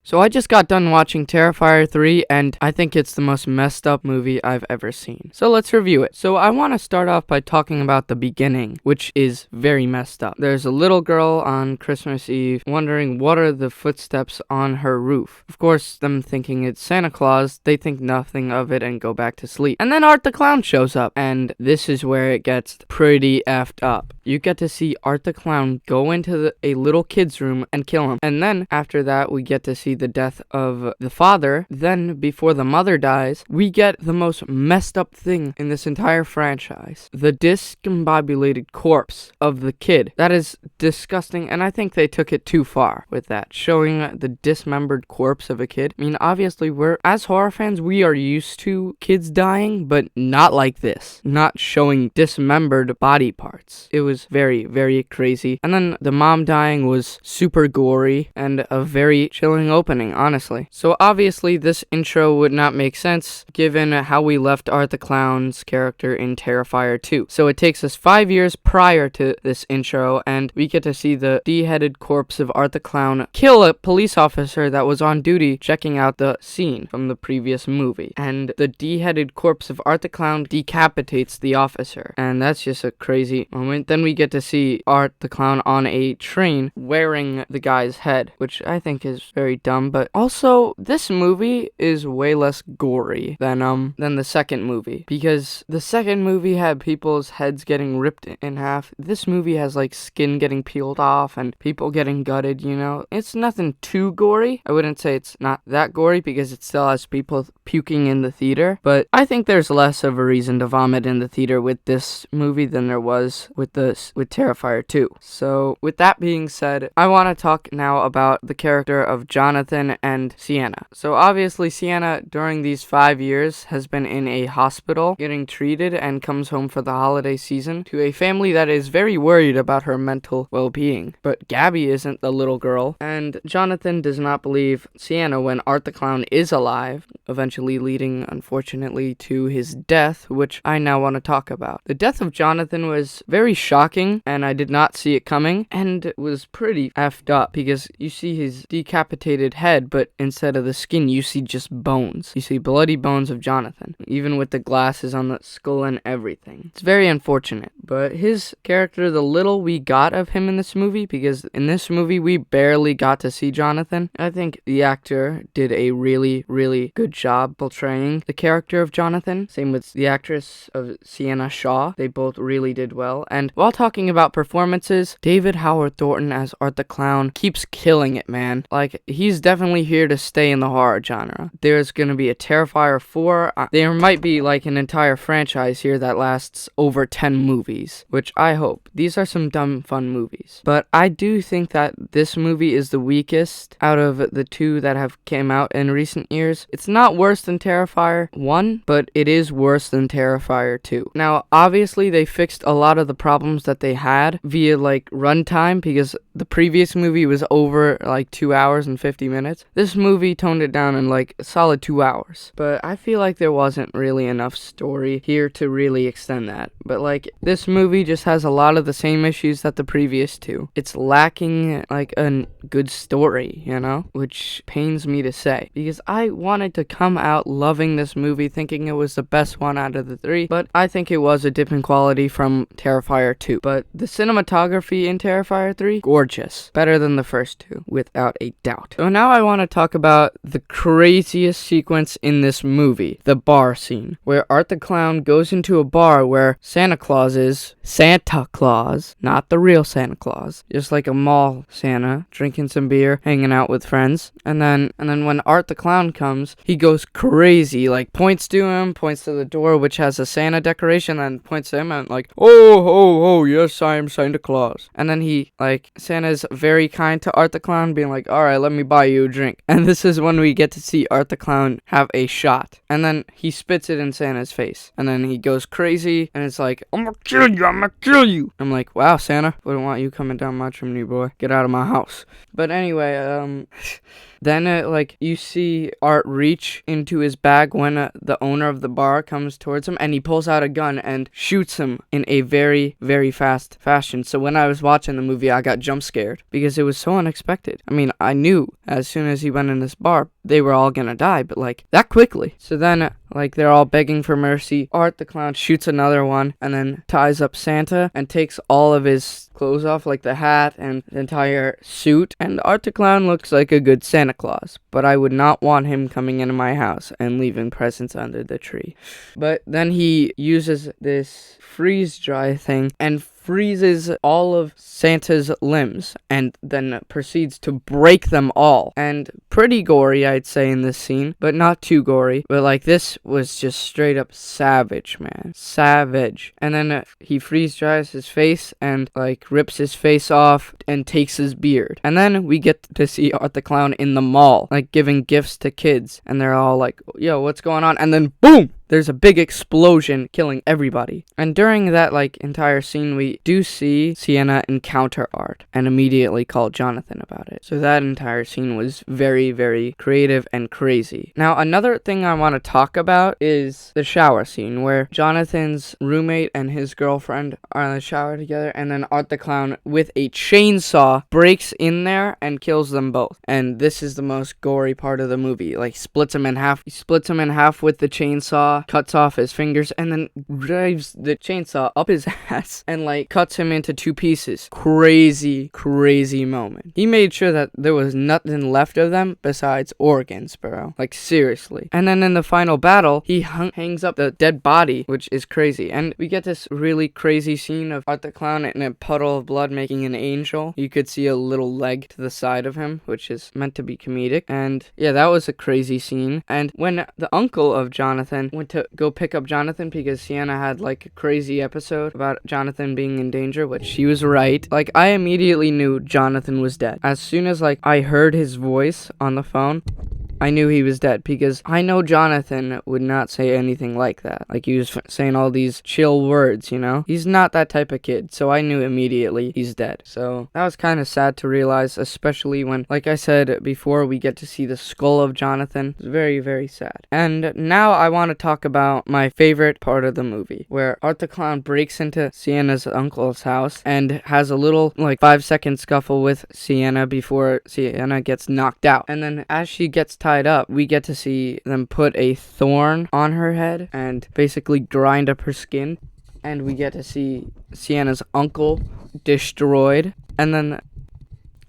So I just got done watching Terrifier 3, and I think it's the most messed up movie I've ever seen. So let's review it. So I want to start off by talking about the beginning, which is very messed up. There's a little girl on Christmas Eve wondering what are the footsteps on her roof. Of course, them thinking it's Santa Claus, they think nothing of it and go back to sleep. And then Art the Clown shows up, and this is where it gets pretty effed up. You get to see Art the Clown go into a little kid's room and kill him. And then after that, we get to see the death of the father. Then before the mother dies, we get the most messed up thing in this entire franchise. The discombobulated corpse of the kid. That is disgusting, and I think they took it too far with that, showing the dismembered corpse of a kid. I mean, obviously, as horror fans, we are used to kids dying, but not like this. Not showing dismembered body parts. It was very, very crazy. And then the mom dying was super gory and a very chilling opening, honestly. So obviously, this intro would not make sense given how we left Art the Clown's character in Terrifier 2. So it takes us 5 years prior to this intro, and we get to see the beheaded corpse of Art the Clown kill a police officer that was on duty checking out the scene from the previous movie. And the beheaded corpse of Art the Clown decapitates the officer. And that's just a crazy moment. Then we get to see Art the Clown on a train wearing the guy's head, which I think is very dumb. But also, this movie is way less gory than the second movie, because the second movie had people's heads getting ripped in half. This movie has like skin getting peeled off and people getting gutted, you know. It's nothing too gory. I wouldn't say it's not that gory because it still has people puking in the theater, but I think there's less of a reason to vomit in the theater with this movie than there was with Terrifier 2. So with that being said, I want to talk now about the character of Jonathan and Sienna. So obviously Sienna during these 5 years has been in a hospital getting treated and comes home for the holiday season to a family that is very worried about her mental well-being. But Gabby isn't the little girl, and Jonathan does not believe Sienna when Art the Clown is alive, eventually leading, unfortunately, to his death, which I now want to talk about. The death of Jonathan was very shocking, and I did not see it coming, and it was pretty effed up, because you see his decapitated head, but instead of the skin, you see just bones. You see bloody bones of Jonathan, even with the glasses on the skull and everything. It's very unfortunate, but his character, the little we got of him in this movie, because in this movie, we barely got to see Jonathan, I think the actor did a really, really good job portraying the character of Jonathan. Same with the actress of Sienna Shaw. They both really did well. And while talking about performances, David Howard Thornton as Art the Clown keeps killing it, man. Like, he's definitely here to stay in the horror genre. There's gonna be a Terrifier 4. There might be like an entire franchise here that lasts over 10 movies, which I hope. These are some dumb fun movies. But I do think that this movie is the weakest out of the two that have came out in recent years. It's not worse than Terrifier 1, but it is worse than Terrifier 2. Now, obviously, they fixed a lot of the problems that they had via like runtime, because the previous movie was over like 2 hours and 50 minutes. This movie toned it down in like a solid 2 hours. But I feel like there wasn't really enough story here to really extend that. But like, this movie just has a lot of the same issues that the previous two. It's lacking like a good story, you know, which pains me to say, because I wanted to come out loving this movie, thinking it was the best one out of the three, but I think it was a dip in quality from Terrifier 2. But the cinematography in Terrifier 3, gorgeous. Better than the first two, without a doubt. So now I want to talk about the craziest sequence in this movie, the bar scene, where Art the Clown goes into a bar where Santa Claus is. Santa Claus, not the real Santa Claus. Just like a mall Santa, drinking some beer, hanging out with friends. And then when Art the Clown comes, he goes crazy, like points to him, points to the door, which has a Santa decoration, and points to him and like, oh, yes, I am Santa Claus. And then Santa's very kind to Art the Clown, being like, all right, let me buy you a drink. And this is when we get to see Art the Clown have a shot. And then he spits it in Santa's face. And then he goes crazy, and it's like, I'm gonna kill you. I'm like, wow, Santa, wouldn't want you coming down my chimney, boy. Get out of my house. But anyway, then, you see Art reach into his bag when the owner of the bar comes towards him, and he pulls out a gun and shoots him in a very, very fast fashion. So when I was watching the movie, I got jump jump scared because it was so unexpected. I mean, I knew as soon as he went in this bar, they were all gonna die, but like that quickly. So then, like, they're all begging for mercy. Art the Clown shoots another one and then ties up Santa and takes all of his clothes off, like the hat and the entire suit. And Art the Clown looks like a good Santa Claus, but I would not want him coming into my house and leaving presents under the tree. But then he uses this freeze dry thing and freezes all of Santa's limbs and then proceeds to break them all. And pretty gory, I'd say, in this scene, but not too gory. But like, this was just straight up savage, man. Savage. And then he freeze dries his face and like rips his face off and takes his beard. And then we get to see Art the Clown in the mall, like giving gifts to kids, and they're all like, yo, what's going on? And then boom, there's a big explosion killing everybody. And during that like entire scene, we do see Sienna encounter Art and immediately call Jonathan about it. So that entire scene was very, very creative and crazy. Now, another thing I want to talk about is the shower scene where Jonathan's roommate and his girlfriend are in the shower together, and then Art the Clown with a chainsaw breaks in there and kills them both. And this is the most gory part of the movie. Like, splits him in half. He splits him in half with the chainsaw, cuts off his fingers, and then drives the chainsaw up his ass and like cuts him into two pieces. Crazy, crazy moment. He made sure that there was nothing left of them besides organs, bro. Like, seriously. And then in the final battle, he hangs up the dead body, which is crazy. And we get this really crazy scene of Art the Clown in a puddle of blood making an angel. You could see a little leg to the side of him, which is meant to be comedic. And yeah, that was a crazy scene. And when the uncle of Jonathan went to go pick up Jonathan because Sienna had like a crazy episode about Jonathan being in danger, which she was right. Like, I immediately knew Jonathan was dead. As soon as like I heard his voice on the phone, I knew he was dead because I know Jonathan would not say anything like that. Like, he was saying all these chill words, you know? He's not that type of kid, so I knew immediately he's dead. So that was kind of sad to realize, especially when, like I said before, we get to see the skull of Jonathan. It's very, very sad. And now I want to talk about my favorite part of the movie, where Art the Clown breaks into Sienna's uncle's house and has a little, like, 5-second scuffle with Sienna before Sienna gets knocked out. And then as she gets tied up, we get to see them put a thorn on her head and basically grind up her skin. And we get to see Sienna's uncle destroyed. And then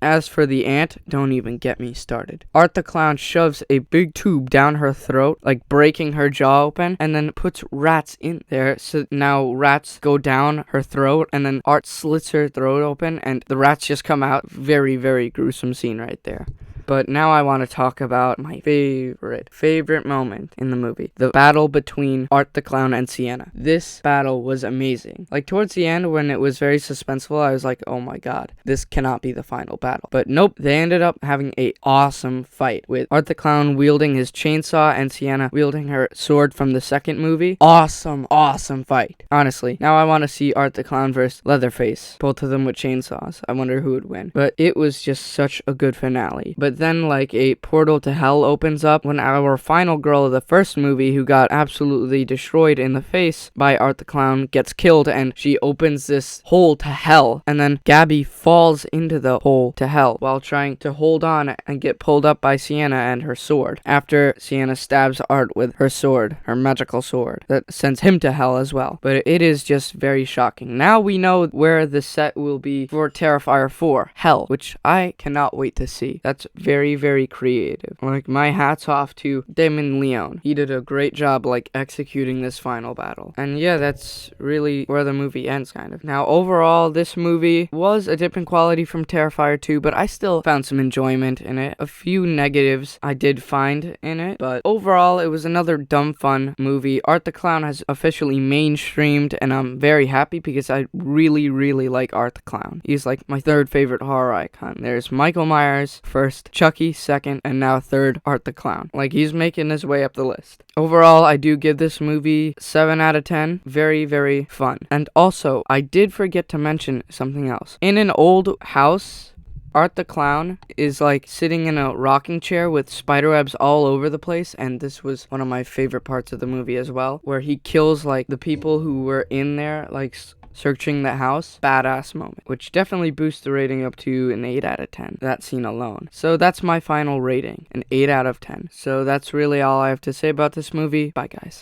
as for the aunt, don't even get me started. Art the Clown shoves a big tube down her throat, like breaking her jaw open, and then puts rats in there. So now rats go down her throat, and then Art slits her throat open, and the rats just come out. Very, very gruesome scene right there. But now I want to talk about my favorite moment in the movie. The battle between Art the Clown and Sienna. This battle was amazing. Like, towards the end, when it was very suspenseful, I was like, oh my god, this cannot be the final battle. But nope, they ended up having a awesome fight with Art the Clown wielding his chainsaw and Sienna wielding her sword from the second movie. Awesome, awesome fight. Honestly, now I want to see Art the Clown versus Leatherface. Both of them with chainsaws. I wonder who would win. But it was just such a good finale. But then, like, a portal to hell opens up when our final girl of the first movie, who got absolutely destroyed in the face by Art the Clown, gets killed, and she opens this hole to hell, and then Gabby falls into the hole to hell while trying to hold on and get pulled up by Sienna and her sword, after Sienna stabs Art with her sword, her magical sword, that sends him to hell as well. But it is just very shocking. Now we know where the set will be for Terrifier 4, Hell, which I cannot wait to see. That's very, very creative. Like, my hat's off to Damon Leone. He did a great job, like, executing this final battle. And yeah, that's really where the movie ends, kind of. Now, overall, this movie was a dip in quality from Terrifier 2, but I still found some enjoyment in it. A few negatives I did find in it, but overall, it was another dumb fun movie. Art the Clown has officially mainstreamed, and I'm very happy because I really, really like Art the Clown. He's like my third favorite horror icon. There's Michael Myers first, Chucky second, and now third, Art the Clown. Like, he's making his way up the list. Overall, I do give this movie 7 out of 10. Very, very fun. And also, I did forget to mention something else. In an old house, Art the Clown is like sitting in a rocking chair with spiderwebs all over the place, and this was one of my favorite parts of the movie as well, where he kills like the people who were in there, like searching the house, badass moment, which definitely boosts the rating up to an 8 out of 10, that scene alone. So that's my final rating, an 8 out of 10. So that's really all I have to say about this movie. Bye, guys.